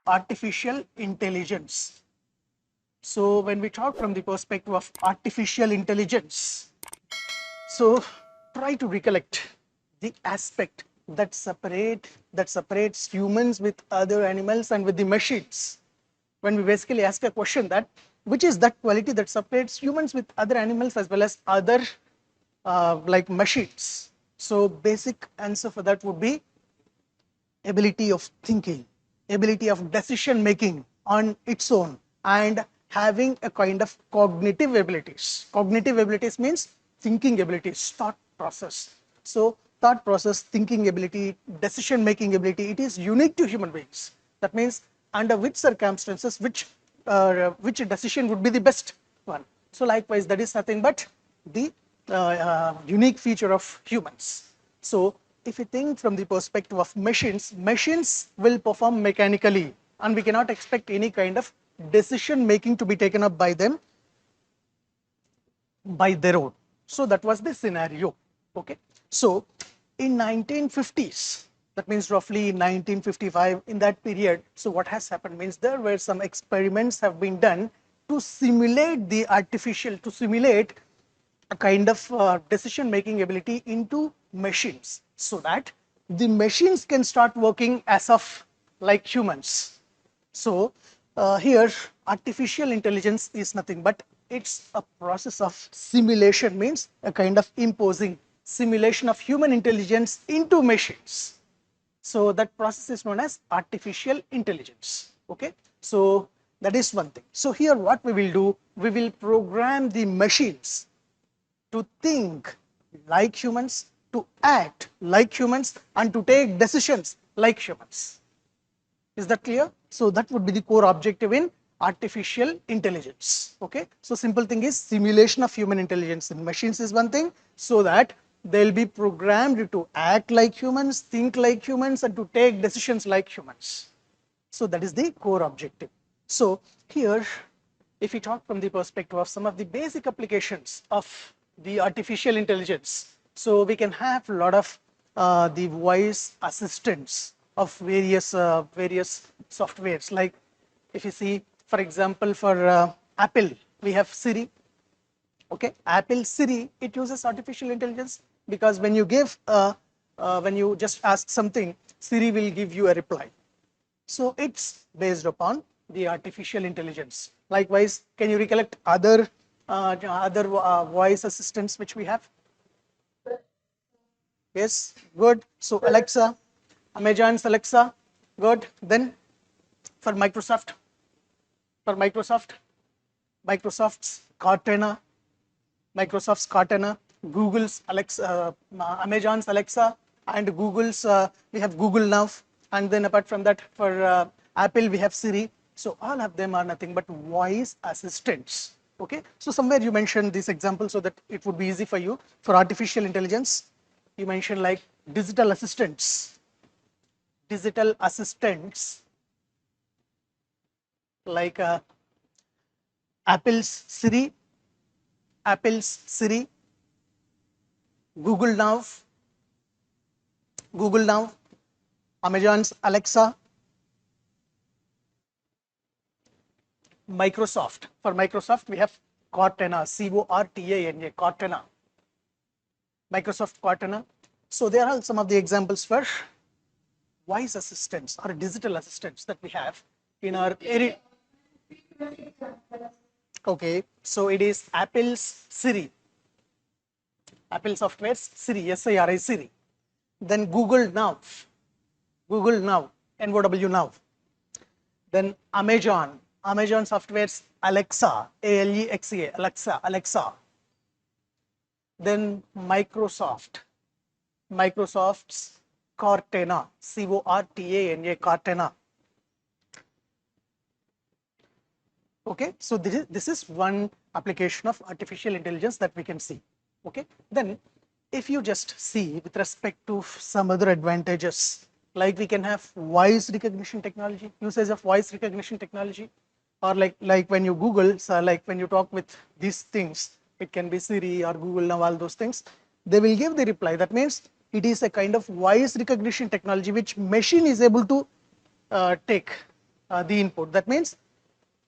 artificial intelligence. So when we talk from the perspective of artificial intelligence, so try to recollect the aspect that separates humans with other animals and with the machines. When we basically ask a question that which is that quality that separates humans with other animals as well as other like machines. So basic answer for that would be ability of thinking, ability of decision making on its own, and having a kind of cognitive abilities. Cognitive abilities means thinking abilities, thought process. So thought process, thinking ability, decision making ability, it is unique to human beings. That means under which circumstances, which decision would be the best one. So likewise, that is nothing but the unique feature of humans. So if you think from the perspective of machines, machines will perform mechanically, and we cannot expect any kind of decision making to be taken up by them by their own. So that was the scenario. Okay. So in 1950s, that means roughly 1955, in that period, so what has happened means there were some experiments have been done to simulate a kind of decision making ability into machines, so that the machines can start working as of like humans. So here artificial intelligence is nothing but it's a process of simulation, means a kind of imposing simulation of human intelligence into machines. So that process is known as artificial intelligence. Okay, so that is one thing. So here what we will do, we will program the machines to think like humans, to act like humans, and to take decisions like humans. Is that clear? So that would be the core objective in artificial intelligence. Okay, so simple thing is simulation of human intelligence in machines is one thing, so that they'll be programmed to act like humans, think like humans, and to take decisions like humans. So that is the core objective. So here, if we talk from the perspective of some of the basic applications of the artificial intelligence, so we can have a lot of the voice assistants of various softwares. Like if you see, for example, for Apple, we have Siri. Okay, Apple Siri, it uses artificial intelligence, because when you when you just ask something, Siri will give you a reply. So it's based upon the artificial intelligence. Likewise, can you recollect other voice assistants which we have? Yes, good. So Alexa, Amazon's Alexa, good. Then for Microsoft, Microsoft's Cortana, Google's Alexa, Amazon's Alexa, and Google's we have Google now, and then apart from that, for Apple we have Siri. So all of them are nothing but voice assistants. Okay, so somewhere you mentioned this example so that it would be easy for you. For artificial intelligence, you mentioned like digital assistants like Apple's Siri, Google Now, Amazon's Alexa, Microsoft. For Microsoft, we have Cortana, C-O-R-T-A-N-A, Cortana, Microsoft Cortana. So there are some of the examples for voice assistants or digital assistants that we have in our area. Okay, so it is Apple's Siri, Apple Software's Siri, S-I-R-I, Siri. Then Google Now, N-O-W Now. Then Amazon Software's Alexa, A-L-E-X-A, Alexa. Then Microsoft's Cortana, C-O-R-T-A-N-A, Cortana. Okay, so this is one application of artificial intelligence that we can see. Okay, then if you just see with respect to some other advantages, like we can have voice recognition technology, usage of voice recognition technology, or like when you Google, so like when you talk with these things, it can be Siri or Google Now, all those things, they will give the reply. That means it is a kind of voice recognition technology which machine is able to take. the input. That means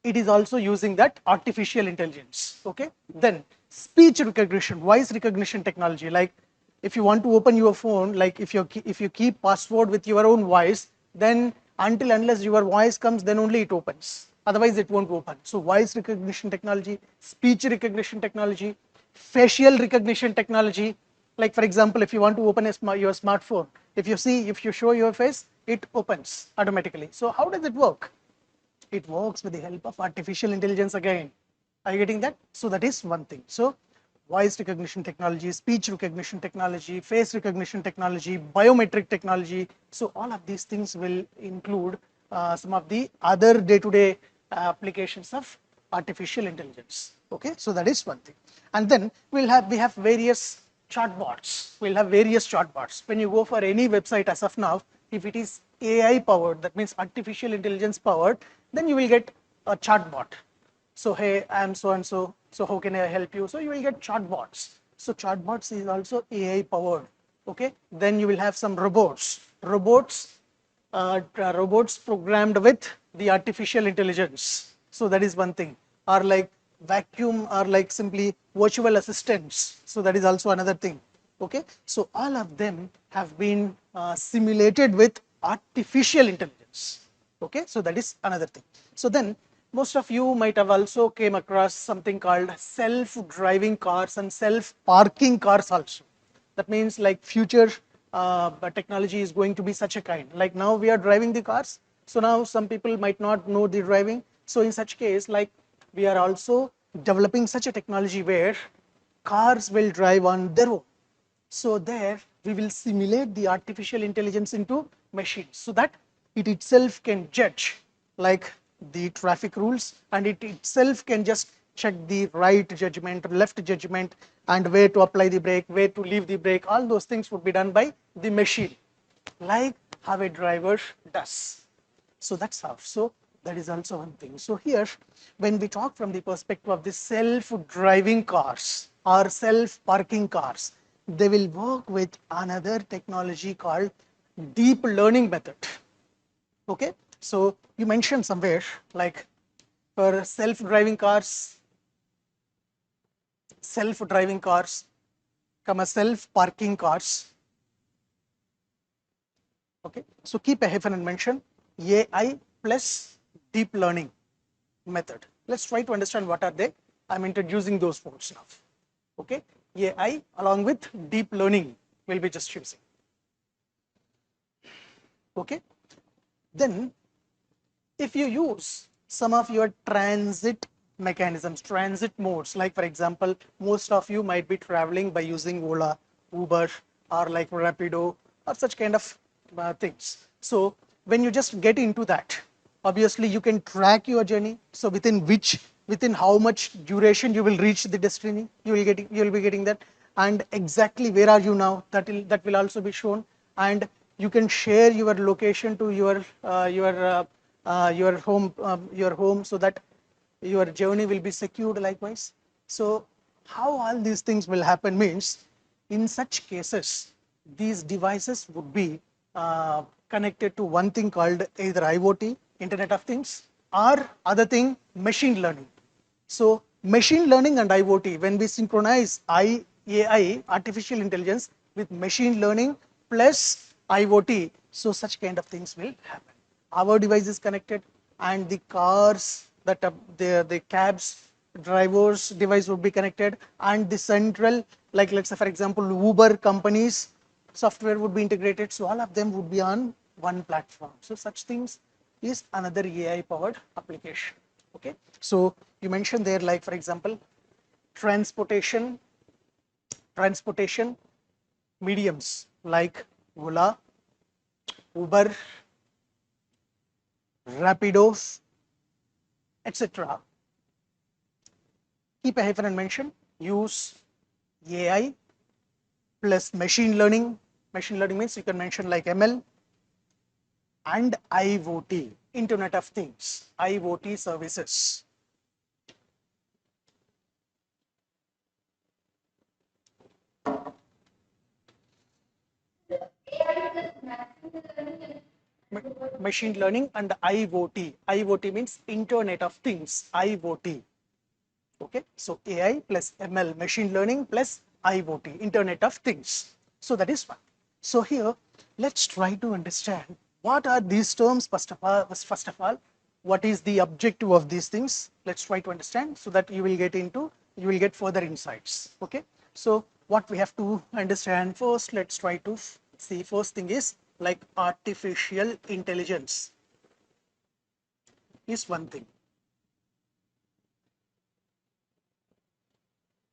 it is also using that artificial intelligence. Okay. Then speech recognition, voice recognition technology. Like if you want to open your phone, like if you keep password with your own voice, then unless your voice comes, then only it opens. Otherwise, it won't open. So voice recognition technology, speech recognition technology, facial recognition technology. Like for example, if you want to open your smartphone, if you show your face, it opens automatically. So how does it work? It works with the help of artificial intelligence again. Are you getting that? So that is one thing. So voice recognition technology, speech recognition technology, face recognition technology, biometric technology. So all of these things will include some of the other day-to-day applications of artificial intelligence. Okay, so that is one thing. And then we have various chatbots. We'll have various chatbots. When you go for any website as of now, if it is AI powered, that means artificial intelligence powered, then you will get a chatbot. So hey, I am so and so. So how can I help you? So you will get chatbots. So chatbots is also AI powered. Okay. Then you will have some robots. Robots programmed with the artificial intelligence. So that is one thing. Or like vacuum, or like simply virtual assistants. So that is also another thing. Okay. So all of them have been simulated with artificial intelligence. Okay, so that is another thing. So then most of you might have also came across something called self-driving cars and self-parking cars also. That means like future technology is going to be such a kind. Like now we are driving the cars. So now some people might not know the driving. So in such case, like we are also developing such a technology where cars will drive on their own. So there we will simulate the artificial intelligence into machines so that it itself can judge like the traffic rules, and it itself can just check the right judgment, left judgment, and where to apply the brake, where to leave the brake. All those things would be done by the machine, like how a driver does. So that's how. So that is also one thing. So here, when we talk from the perspective of the self-driving cars or self-parking cars, they will work with another technology called deep learning method. Okay. So you mentioned somewhere like for self-driving cars, self-parking cars. Okay. So keep a hyphen and mention AI plus deep learning method. Let's try to understand what are they. I'm introducing those words now. Okay. AI along with deep learning will be just using. Okay. Then if you use some of your transit mechanisms, transit modes, like for example, most of you might be traveling by using Ola, Uber, or like Rapido, or such kind of things. So when you just get into that, obviously you can track your journey. So within how much duration you will reach the destiny, you will be getting that, and exactly where are you now, that will also be shown, and you can share your location to your home, so that your journey will be secured likewise. So how all these things will happen means, in such cases these devices would be connected to one thing called either IoT, Internet of Things, or other thing, machine learning. So machine learning and IoT, when we synchronize AI, artificial intelligence, with machine learning plus IoT, so such kind of things will happen. Our device is connected, and the cars, the cabs, drivers device would be connected, and the central, like let's say for example Uber companies software would be integrated. So all of them would be on one platform. So such things is another AI powered application. Okay. So you mentioned there, like for example, transportation mediums like Ola, Uber, Rapidos, etc. Keep a hyphen and mention use AI plus machine learning. Machine learning means you can mention like ML and IoT, Internet of Things, IoT services. machine learning and IoT. IoT means Internet of Things, IoT. Okay, so AI plus ML, machine learning plus IoT, Internet of Things. So that is one. So here, let's try to understand what are these terms. First of all, what is the objective of these things? Let's try to understand so that you will get further insights. Okay, so what we have to understand first, let's try to see. First thing is like artificial intelligence is one thing.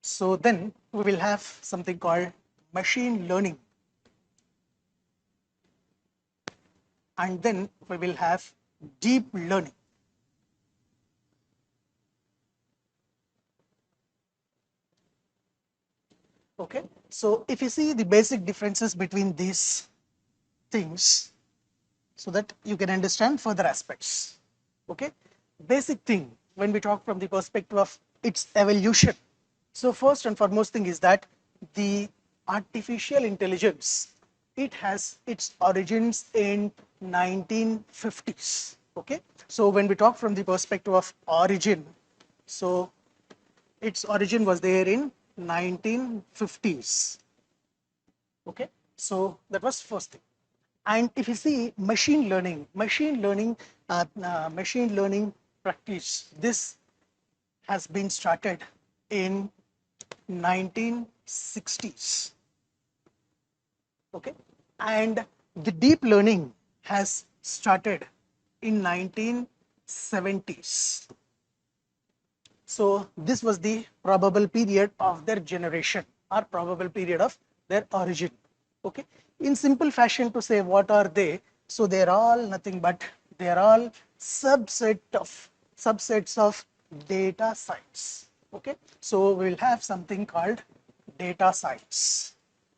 So then we will have something called machine learning, and then we will have deep learning. Okay, so if you see the basic differences between these things so that you can understand further aspects. Okay, basic thing when we talk from the perspective of its evolution. So first and foremost thing is that the artificial intelligence, it has its origins in 1950s. Okay, so when we talk from the perspective of origin, so its origin was there in 1950s. Okay, so that was first thing. And if you see machine learning practice, this has been started in 1960s. Okay, and the deep learning has started in 1970s. So this was the probable period of their generation or probable period of their origin. Okay, in simple fashion to say what are they, so they're all nothing but they're all subsets of data science. Okay, so we'll have something called data science.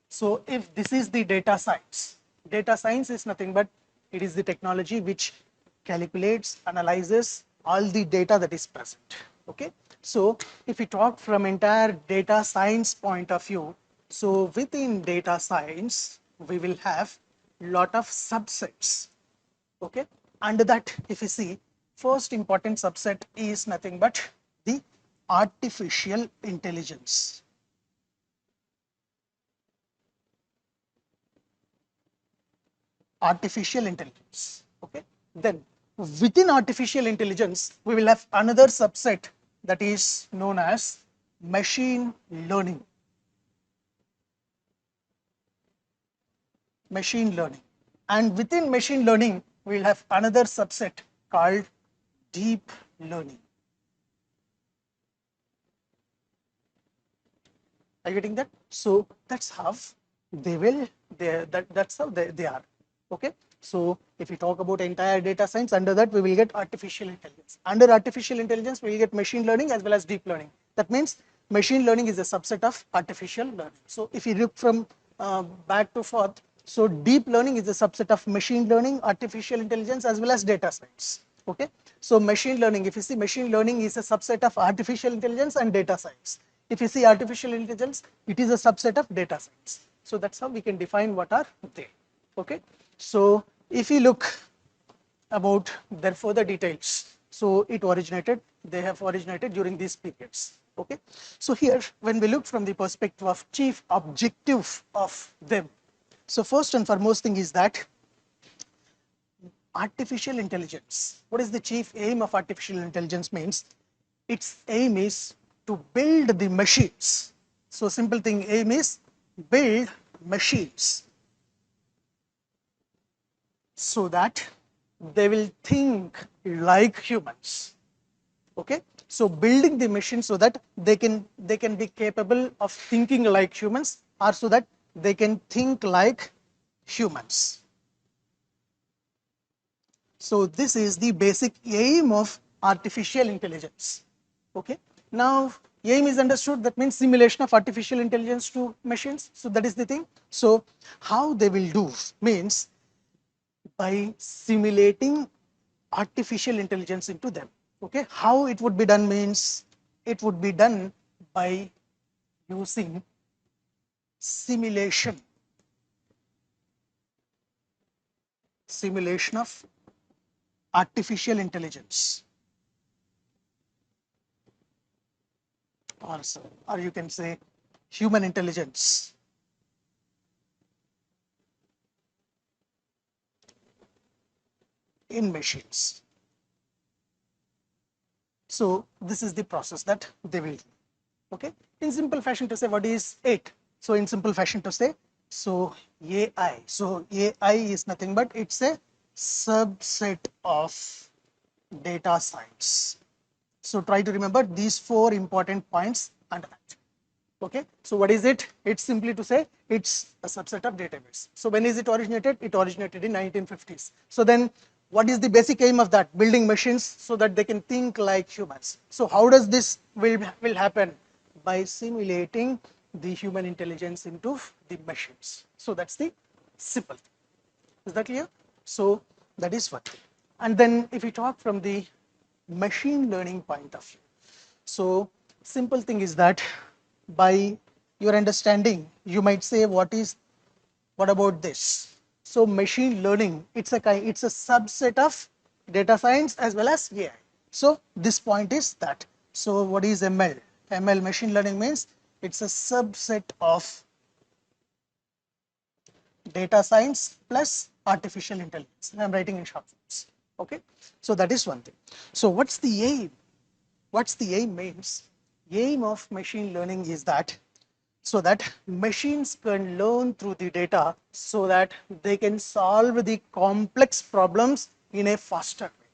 So if this is the data science is nothing but it is the technology which calculates, analyzes all the data that is present. Okay, so if we talk from entire data science point of view, so within data science we will have lot of subsets. Okay, under that if you see, first important subset is nothing but the artificial intelligence. Artificial intelligence. Okay, then within artificial intelligence we will have another subset that is known as machine learning. And within machine learning we will have another subset called deep learning. Are you getting that? So that's how that's how they are. Okay, so if we talk about entire data science, under that we will get artificial intelligence. Under artificial intelligence we will get machine learning as well as deep learning. That means machine learning is a subset of artificial learning. So if you look from back to forth, so deep learning is a subset of machine learning, artificial intelligence as well as data science. Okay, so machine learning, if you see, machine learning is a subset of artificial intelligence and data science. If you see artificial intelligence, it is a subset of data science. So that's how we can define what are they. Okay, so if you look about their further details, so they have originated during these periods. Okay, so here when we look from the perspective of chief objective of them, so first and foremost thing is that artificial intelligence, what is the chief aim of artificial intelligence means, its aim is to build the machines. So simple thing, aim is build machines so that they will think like humans. Okay, so building the machine so that they can be capable of thinking like humans, or so that they can think like humans. So this is the basic aim of artificial intelligence. Okay, now aim is understood, that means simulation of artificial intelligence to machines. So that is the thing. So how they will do means by simulating artificial intelligence into them. Okay, how it would be done means it would be done by using simulation of artificial intelligence, or you can say human intelligence in machines. So this is the process that they will do. Okay, in simple fashion to say what is it? So in simple fashion to say, so AI. So AI is nothing but it's a subset of data science. So try to remember these 4 important points under that. Okay, so what is it? It's simply to say it's a subset of database. So when is it originated? It originated in 1950s. So then what is the basic aim of that? Building machines so that they can think like humans. So how does this will happen? By simulating the human intelligence into the machines. So that's the simple thing. Is that clear? So that is what. And then if we talk from the machine learning point of view, so simple thing is that by your understanding, you might say, what about this? So machine learning, it's a subset of data science as well as AI. So this point is that. So what is ML? ML, machine learning, means it's a subset of data science plus artificial intelligence. I'm writing in short forms. Okay, so that is one thing. So what's the aim? What's the aim means? Aim of machine learning is that so that machines can learn through the data so that they can solve the complex problems in a faster way.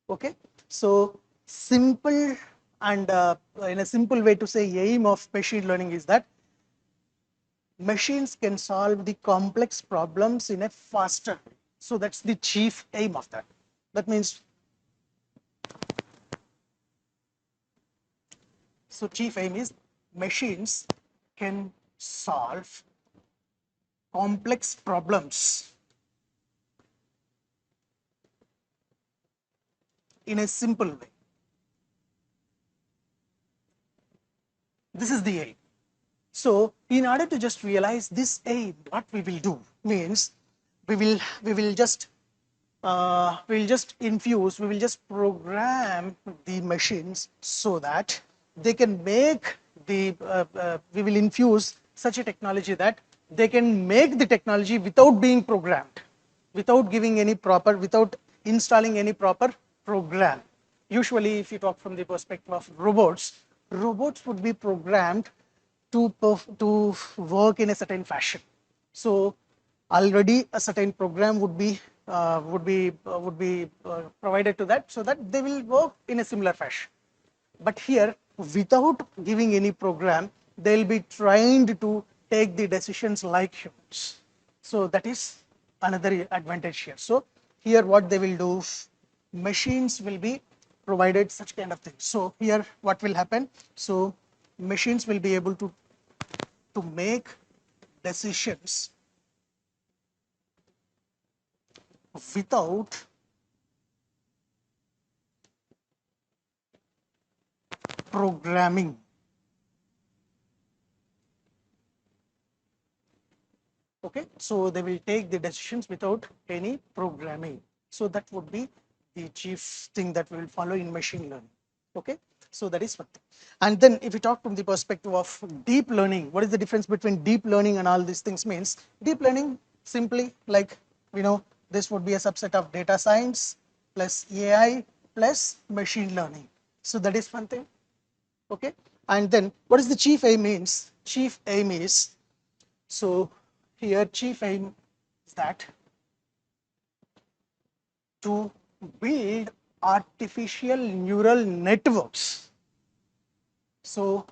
Okay, so simple and in a simple way to say aim of machine learning is that machines can solve the complex problems in a faster way. So that's the chief aim of that. That means, so chief aim is machines can solve complex problems in a simple way. This is the aim. So in order to just realize this aim, what we will do means we will just we will just program the machines so that they can make the we will infuse such a technology that they can make the technology without being programmed, without giving any proper, without installing any proper program. Usually if you talk from the perspective of robots, robots would be programmed to work in a certain fashion. So already a certain program would be provided to that so that they will work in a similar fashion. But here, without giving any program, they'll be trained to take the decisions like humans. So that is another advantage here. So here what they will do, machines will be provided such kind of things. So here what will happen? So machines will be able to make decisions without programming. Okay, so they will take the decisions without any programming. So that would be the chief thing that we will follow in machine learning. Okay, so that is one thing. And then if we talk from the perspective of deep learning, what is the difference between deep learning and all these things means? Deep learning, simply like we know, this would be a subset of data science plus AI plus machine learning. So that is one thing. Okay, and then what is the chief aim means? Chief aim is, so here chief aim is that to build artificial neural networks. So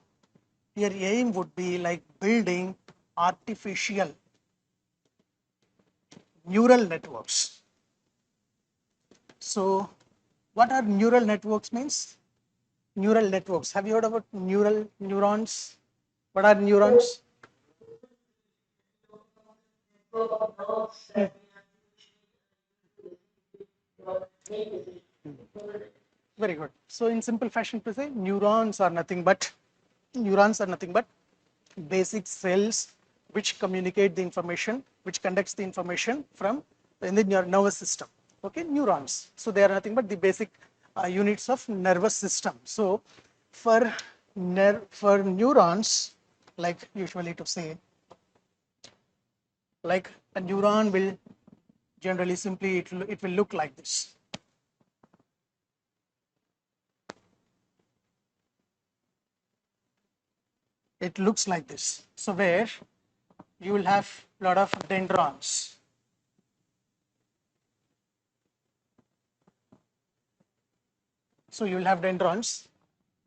your aim would be like building artificial neural networks. So what are neural networks means? Neural networks. Have you heard about neurons? What are neurons? Very good. So in simple fashion to say, neurons are nothing but basic cells which communicate the information, which conducts the information from in the nervous system. Okay, neurons. So they are nothing but the basic units of nervous system. So for neurons, like usually to say, like a neuron will generally simply it will look like this. It looks like this. So where you will have a lot of dendrons. So you will have dendrons,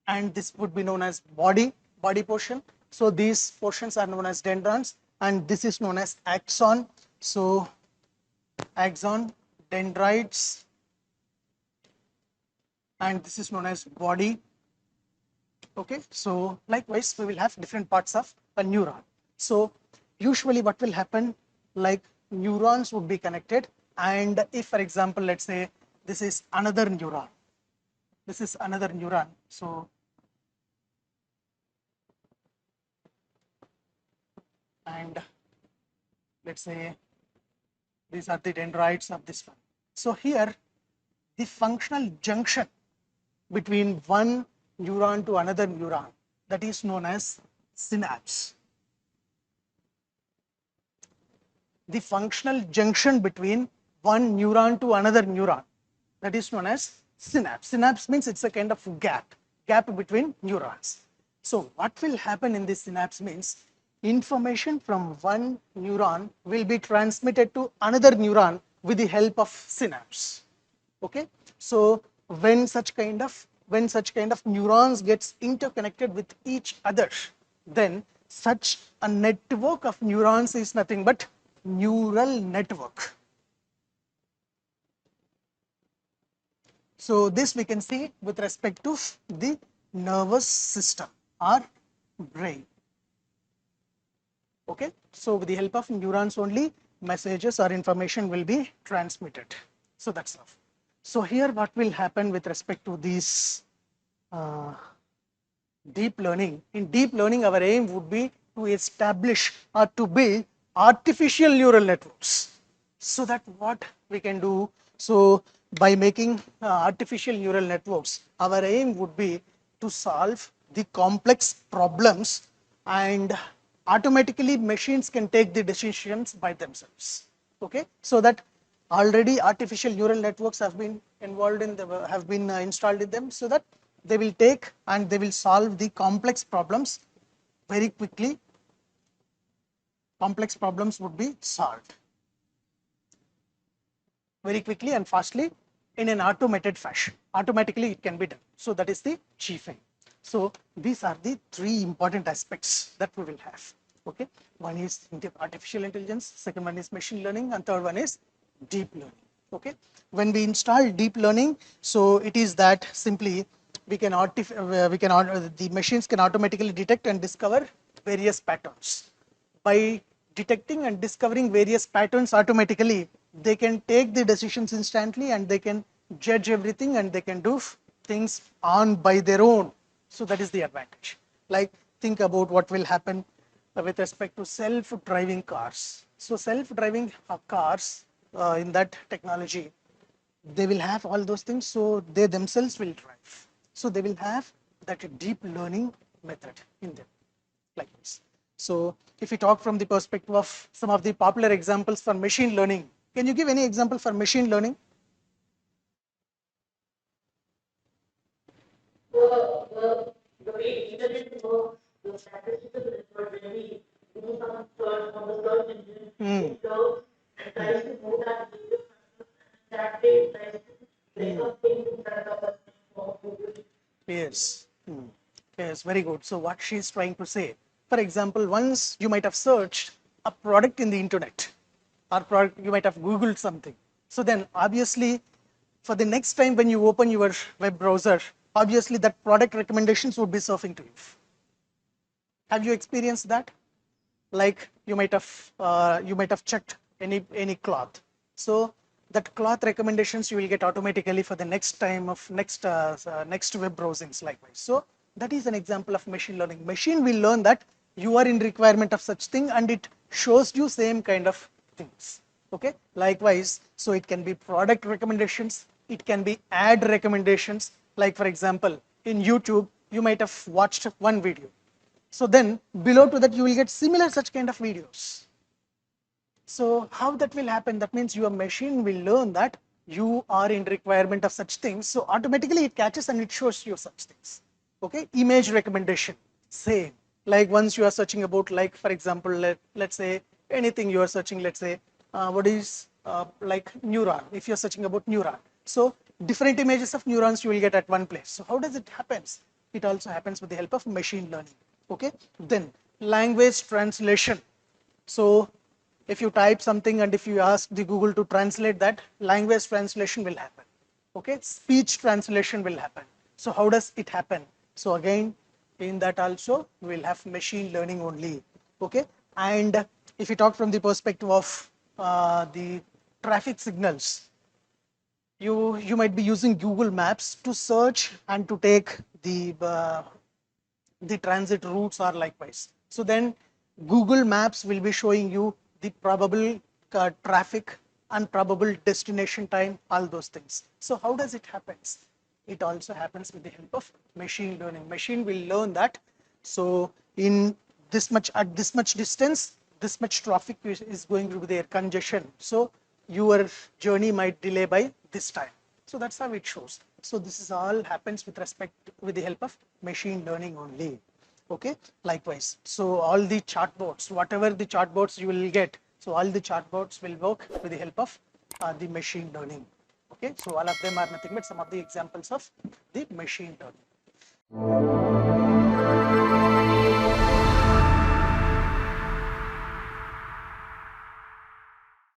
and this would be known as body portion. So these portions are known as dendrons, and this is known as axon. So axon, dendrites, and this is known as body. Okay, so likewise we will have different parts of a neuron. So usually what will happen, like neurons would be connected, and if for example let's say this is another neuron, this is another neuron, so and let's say these are the dendrites of this one. So here the functional junction between one neuron to another neuron, that is known as synapse. The functional junction between one neuron to another neuron, that is known as synapse. Synapse means it's a kind of gap between neurons. So what will happen in this synapse means information from one neuron will be transmitted to another neuron with the help of synapse. Okay, so when such kind of neurons gets interconnected with each other, then such a network of neurons is nothing but neural network. So this we can see with respect to the nervous system or brain. Okay, so with the help of neurons only messages or information will be transmitted. So that's enough. So here what will happen with respect to these deep learning. In deep learning, our aim would be to establish or to build artificial neural networks. So that what we can do, so by making artificial neural networks, our aim would be to solve the complex problems, and automatically machines can take the decisions by themselves. Okay, so that already artificial neural networks have been involved in have been installed in them, so that they will take and they will solve the complex problems very quickly. Complex problems would be solved very quickly and fastly in an automated fashion. Automatically it can be done. So that is the chief aim. So these are the three important aspects that we will have. Okay, one is artificial intelligence, second one is machine learning, and third one is deep learning. Okay, when we install deep learning, so it is that simply the machines can automatically detect and discover various patterns. By detecting and discovering various patterns automatically, they can take the decisions instantly, and they can judge everything, and they can do things on by their own. So that is the advantage. Like think about what will happen with respect to self-driving cars. So self-driving cars, in that technology, they will have all those things, so they themselves will drive. So they will have that deep learning method in them, like this. So if we talk from the perspective of some of the popular examples for machine learning, can you give any example for machine learning? The way internet works, the statistical method, when we do some search on the search engine, it goes and tries to know that data, that way it tries to bring up things in front of us more quickly. Yes. Yes, very good. So what she is trying to say, for example, once you might have searched a product in the internet, or product, you might have Googled something. So then obviously for the next time when you open your web browser, obviously that product recommendations would be surfing to you. Have you experienced that? Like you might have checked any cloth. So that cloth recommendations you will get automatically for the next time of next web browsings likewise. So that is an example of machine learning. Machine will learn that you are in requirement of such thing, and it shows you same kind of things. Okay, likewise, so it can be product recommendations, it can be ad recommendations. Like for example, in YouTube, you might have watched one video. So then below to that, you will get similar such kind of videos. So how that will happen? That means your machine will learn that you are in requirement of such things. So automatically it catches and it shows you such things. Okay, image recommendation, same. Like once you are searching about, like for example, let's say anything you are searching, let's say what is like neuron, if you're searching about neuron. So different images of neurons you will get at one place. So how does it happens? It also happens with the help of machine learning. Okay, then language translation. So if you type something and if you ask the Google to translate that, language translation will happen. Okay, speech translation will happen. So how does it happen? So again, in that also we'll have machine learning only. Okay, and if you talk from the perspective of the traffic signals, you might be using Google Maps to search and to take the transit routes are likewise. So then Google Maps will be showing you the probable traffic and probable destination time, all those things. So how does it happen? It also happens with the help of machine learning. Machine will learn that. So in this much, at this much distance, this much traffic is going through their congestion. So your journey might delay by this time. So that's how it shows. So this is all happens with respect with the help of machine learning only. Okay, likewise. So all the chatbots, whatever the chatbots you will get, so all the chatbots will work with the help of the machine learning. Okay, so all of them are nothing but some of the examples of the machine learning.